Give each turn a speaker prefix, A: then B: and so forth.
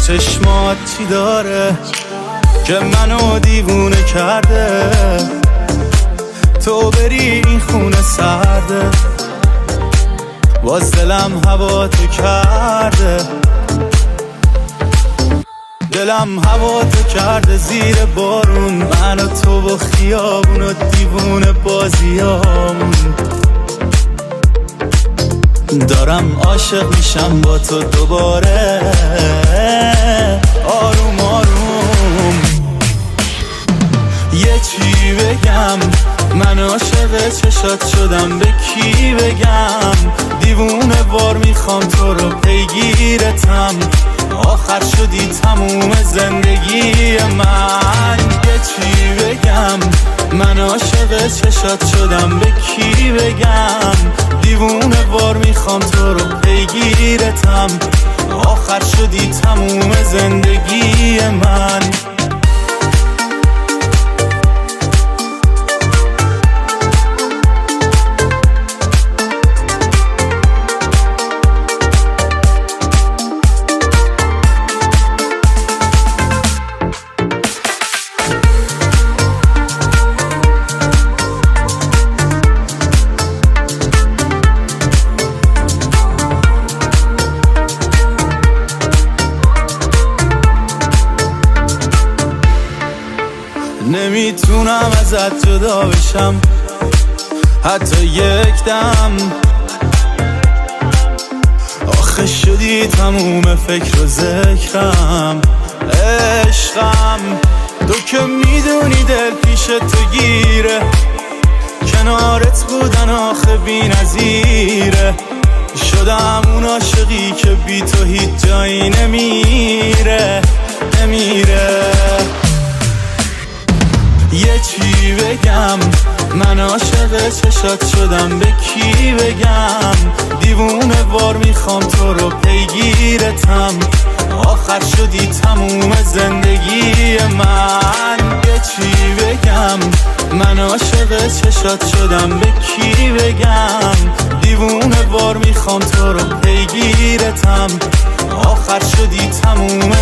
A: چشمات چی داره که منو دیوونه کرده؟ تو بری این خونه سرده، باز دلم هوا تو کرده. دلم هوا تو کرده زیر بارون، من و تو و خیابون و دیوونه بازیامون. دارم عاشق میشم با تو دوباره، آروم آروم. یه چی بگم، من عاشق چشات شدم، به کی بگم؟ دیوونه وار میخوام تو رو پیگیرتم، آخر شدی تموم زندگی من. یه چی بگم، من عاشق چشات شدم، به کی بگم؟ دیوونه وار میخوام تو رو پیگیرتم، آخر شدی تموم زندگی من. نمیتونم ازت جدا بشم حتی یک دم، آخه شدی تموم فکر و ذکرم. عشقم تو که میدونی دل پیش تو گیره، کنارت بودن آخه بی نظیره. شدم اون عاشقی که بی تو هیچ جایی نمیره. یه چی بگم، من عاشق چشات شدم، به کی بگم؟ دیوونه وار میخوام تو رو پیگیرتم، آخر شدی تموم زندگی من. یه چی بگم، من عاشق چشات شدم، به کی بگم؟ دیوونه وار میخوام تو رو پیگیرتم، آخر شدی تموم